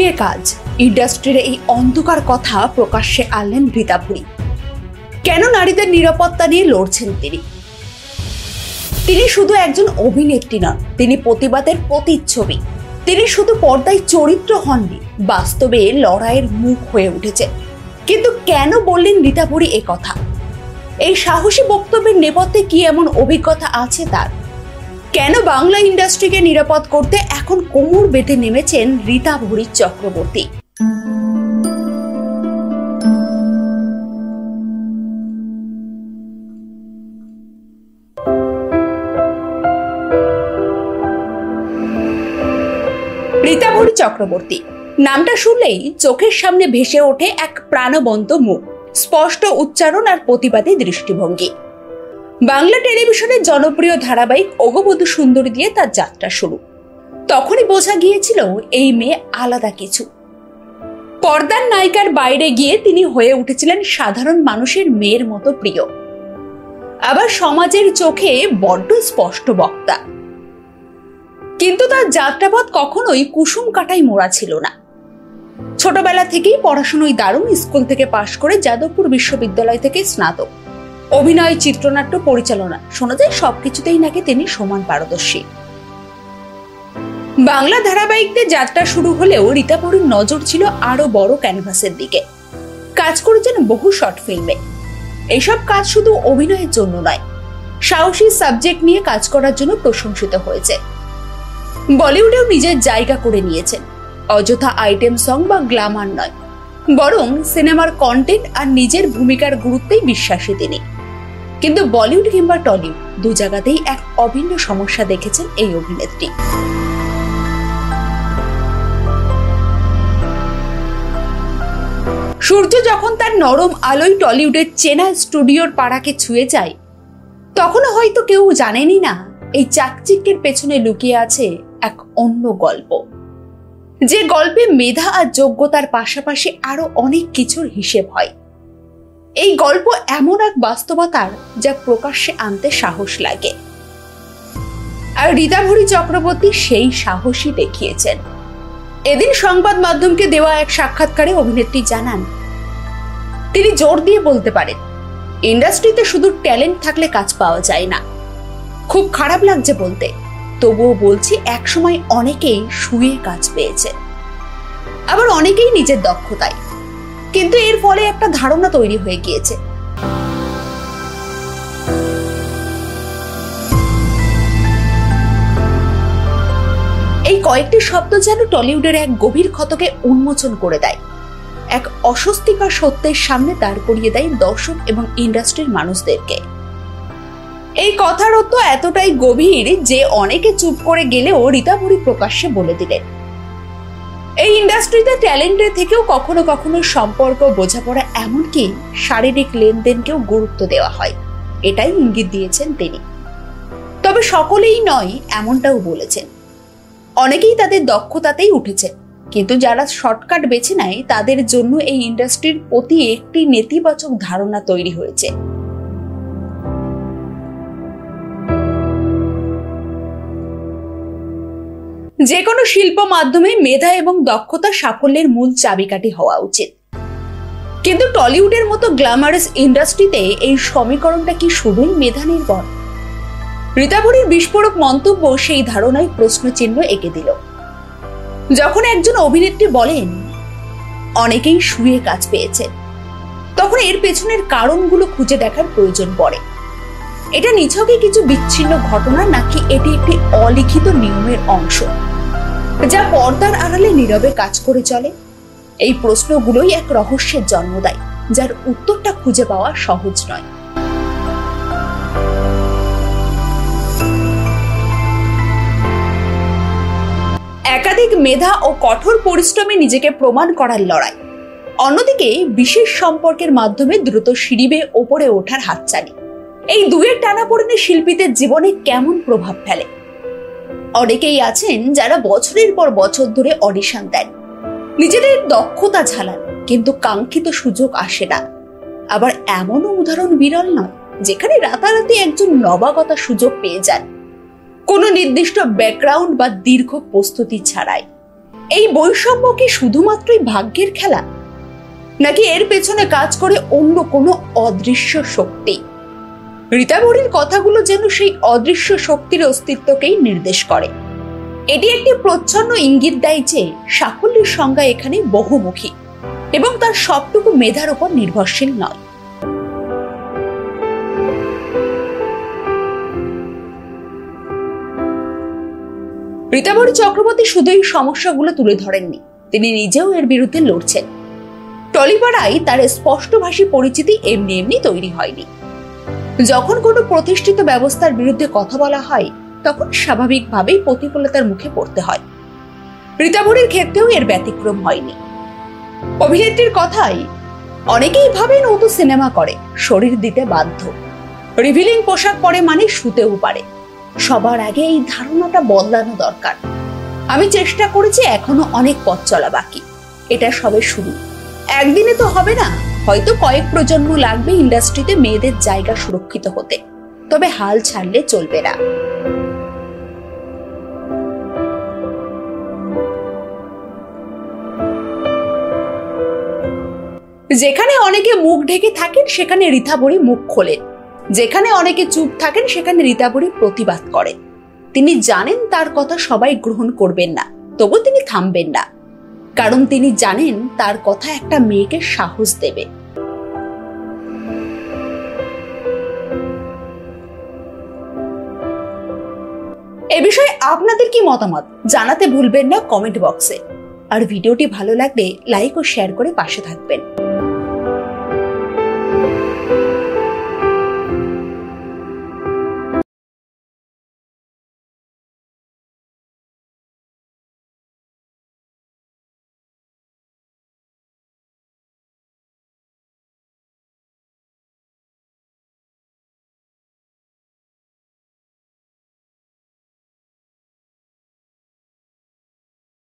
শুয়ে কাজ, ইন্ডাস্ট্রির এই অন্ধকার কথা প্রকাশ্যে আনলেন রীতা ভুরি। কেন নারীদের নিরাপত্তা নিয়ে লড়ছেন তিনি? তিনি শুধু একজন অভিনেত্রী নন, তিনি প্রতিবাদের প্রতিচ্ছবি। তিনি শুধু পর্দায় চরিত্র হননি, বাস্তবে লড়াইয়ের মুখ হয়ে উঠেছে। কিন্তু কেন বললেন রীতা ভুরি এ কথা? এই সাহসী বক্তব্যের নেপথ্যে কি এমন অভিজ্ঞতা আছে তার? কেন বাংলা ইন্ডাস্ট্রিকে নিরাপদ করতে এখন কোমর বেঁধে নেমেছেন রীতা ভুরি চক্রবর্তী? রীতা ভুরি চক্রবর্তী নামটা শুনলেই চোখের সামনে ভেসে ওঠে এক প্রাণবন্ত মুখ, স্পষ্ট উচ্চারণ আর প্রতিবাদী দৃষ্টিভঙ্গি। বাংলা টেলিভিশনের জনপ্রিয় ধারাবাহিক অগবধূ সুন্দরী দিয়ে তার যাত্রা শুরু। তখনই বোঝা গিয়েছিল এই মেয়ে আলাদা কিছু। পর্দার নায়িকার বাইরে গিয়ে তিনি হয়ে উঠেছিলেন সাধারণ মানুষের মেয়ের মতো প্রিয়, আবার সমাজের চোখে বড্ড স্পষ্ট বক্তা। কিন্তু তার যাত্রাপথ কখনোই কুসুম কাটায় মোড়া ছিল না। ছোটবেলা থেকেই পড়াশোনায় দারুণ, স্কুল থেকে পাশ করে যাদবপুর বিশ্ববিদ্যালয় থেকে স্নাতক। অভিনয়, চিত্রনাট্য, পরিচালনা, শোনা যায় সবকিছুতেই নাকি তিনি সমান পারদর্শী। বাংলা ধারাবাহিকতে যাত্রা শুরু হলেও রীতা ভুরির নজর ছিল আরো বড় ক্যানভাসের দিকে। কাজ করেছেন বহু শর্ট ফিল্মে। এইসব কাজ শুধু অভিনয়ের জন্য নয়, সাহসী সাবজেক্ট নিয়ে কাজ করার জন্য প্রশংসিত হয়েছে। বলিউডেও নিজের জায়গা করে নিয়েছেন। অযথা আইটেম সং বা গ্ল্যামার নয়, বরং সিনেমার কন্টেন্ট আর নিজের ভূমিকার গুরুত্বেই বিশ্বাসী তিনি। কিন্তু বলিউড কিংবা টলিউড দু জায়গাতেই এক অভিন্ন সমস্যা দেখেছেন এই অভিনেত্রী। সূর্য যখন তার নরম আলোয় টলিউডের চেনা স্টুডিওর পাড়াকে ছুঁয়ে যায়, তখনও হয়তো কেউ জানেনই না এই চাকচিক্যের পেছনে লুকিয়ে আছে এক অন্য গল্প, যে গল্পে মেধা আর যোগ্যতার পাশাপাশি আরো অনেক কিছুর হিসেব হয়। এই গল্প এমন এক বাস্তবতার যা প্রকাশ্যে আনতে সাহস লাগে, আর রীতা ভুরি চক্রবর্তী সেই সাহসই দেখিয়েছেন। এদিন সংবাদ মাধ্যমকে দেওয়া এক সাক্ষাৎকারে অভিনেত্রী জানান, তিনি জোর দিয়ে বলতে পারেন, ইন্ডাস্ট্রিতে শুধু ট্যালেন্ট থাকলে কাজ পাওয়া যায় না। খুব খারাপ লাগছে বলতে, তবুও বলছি, একসময় অনেকেই শুয়ে কাজ পেয়েছে, আবার অনেকেই নিজের দক্ষতায়। কিন্তু এর ফলে একটা ধারণা তৈরি হয়ে গিয়েছে, এই কয়েকটি শব্দ যেন টলিউডের এক গভীর ক্ষতকে উন্মোচন করে দেয়, এক অস্বস্তিকর সত্যের সামনে দাঁড় করিয়ে দেয় দর্শক এবং ইন্ডাস্ট্রির মানুষদেরকে। এই কথার অর্থ এতটাই গভীর যে অনেকে চুপ করে গেলেও রীতা ভুরি প্রকাশ্যে বলে দিলেন, এই ইন্ডাস্ট্রিতে ট্যালেন্টের থেকেও কখনো কখনো সম্পর্ক, বোঝাপড়া, এমনকি শারীরিক লেনদেনকেও গুরুত্ব দেওয়া হয়। এটাই ইঙ্গিত দিয়েছেন তিনি। তবে সকলেই নয় এমনটাও বলেছেন। অনেকেই তাদের দক্ষতাতেই উঠেছে, কিন্তু যারা শর্টকাট বেছে নেয় তাদের জন্য এই ইন্ডাস্ট্রির প্রতি একটি নেতিবাচক ধারণা তৈরি হয়েছে। যে কোনো শিল্প মাধ্যমে মেধা এবং দক্ষতা সাফল্যের মূল চাবিকাঠি হওয়া উচিত। কিন্তু টলিউডের মতো গ্ল্যামারাস ইন্ডাস্ট্রিতে এই সমীকরণটা কি শুধুই মেধা নির্ভর? রীতা ভুরির বিস্ফোরক মন্তব্য সেই ধারণায় প্রশ্নচিহ্ন এঁকে দিল। যখন একজন অভিনেত্রী বলেন অনেকেই শুয়ে কাজ পেয়েছে, তখন এর পেছনের কারণগুলো খুঁজে দেখার প্রয়োজন পড়ে। এটা নিছকই কিছু বিচ্ছিন্ন ঘটনা, নাকি এটি একটি অলিখিত নিয়মের অংশ যা পর্দার আড়ালে নীরবে কাজ করে চলে? এই প্রশ্নগুলোই এক রহস্যের জন্ম দেয়, যার উত্তরটা খুঁজে পাওয়া সহজ নয়। একাধিক মেধা ও কঠোর পরিশ্রমে নিজেকে প্রমাণ করার লড়াই, অন্যদিকে বিশেষ সম্পর্কের মাধ্যমে দ্রুত সিঁড়ি বেয়ে ওপরে ওঠার হাতছানি। এই দুয়ের টানাপোড়েনে শিল্পীদের জীবনে কেমন প্রভাব ফেলে? অনেকেই আছেন যারা বছরের পর বছর ধরে অডিশন দেন, নিজেদের দক্ষতা ঝালান, কিন্তু কাঙ্ক্ষিত সুযোগ আসে না। আবার এমনও উদাহরণ বিরল নয় যেখানে রাতারাতি একজন নবাগতা সুযোগ পেয়ে যান, কোনো নির্দিষ্ট ব্যাকগ্রাউন্ড বা দীর্ঘ প্রস্তুতি ছাড়াই। এই বৈষম্য কি শুধুমাত্রই ভাগ্যের খেলা, নাকি এর পেছনে কাজ করে অন্য কোনো অদৃশ্য শক্তি? রীতাভরির কথাগুলো যেন সেই অদৃশ্য শক্তির অস্তিত্বকেই নির্দেশ করে। এটি একটি প্রচ্ছন্ন ইঙ্গিত দেয় যে সাফল্যের সংজ্ঞা এখানে বহুমুখী এবং তার সবটুকু মেধার উপর নির্ভরশীল নয়। রীতাভরি চক্রবর্তী শুধু এই সমস্যাগুলো তুলে ধরেননি, তিনি নিজেও এর বিরুদ্ধে লড়ছেন। টলিপাড়ায় তার স্পষ্টভাষী পরিচিতি এমনি এমনি তৈরি হয়নি। যখন কোনো প্রতিষ্ঠিত ব্যবস্থার বিরুদ্ধে কথা বলা হয় তখন স্বাভাবিকভাবেই প্রতিকূলতার মুখে পড়তে হয়। রীতাভরির ক্ষেত্রেও এর ব্যতিক্রম হয়নি। অভিনেত্রীর কথাই অনেকেই ভাবেন ও তো সিনেমা করে, শরীর দিতে বাধ্য, রিভিলিং পোশাক পরে মানে শুতেও পারে। সবার আগে এই ধারণাটা বদলানো দরকার। আমি চেষ্টা করেছি, এখনো অনেক পথ চলা বাকি। এটা সবে শুরু, একদিনে তো হবে না, হয়তো কয়েক প্রজন্ম লাগবে ইন্ডাস্ট্রিতে মেয়েদের জায়গা সুরক্ষিত হতে, তবে হাল ছাড়লে চলবে না। যেখানে অনেকে মুখ ঢেকে থাকেন সেখানে রীতাভরি মুখ খোলেন, যেখানে অনেকে চুপ থাকেন সেখানে রীতাভরি প্রতিবাদ করেন। তিনি জানেন তার কথা সবাই গ্রহণ করবেন না, তবু তিনি থামবেন না, কারণ তিনি জানেন তার কথা একটা মেয়েকে সাহস দেবে। এ বিষয়ে আপনাদের কি মতামত জানাতে ভুলবেন না কমেন্ট বক্সে। আর ভিডিওটি ভালো লাগলে লাইক ও শেয়ার করে পাশে থাকবেন।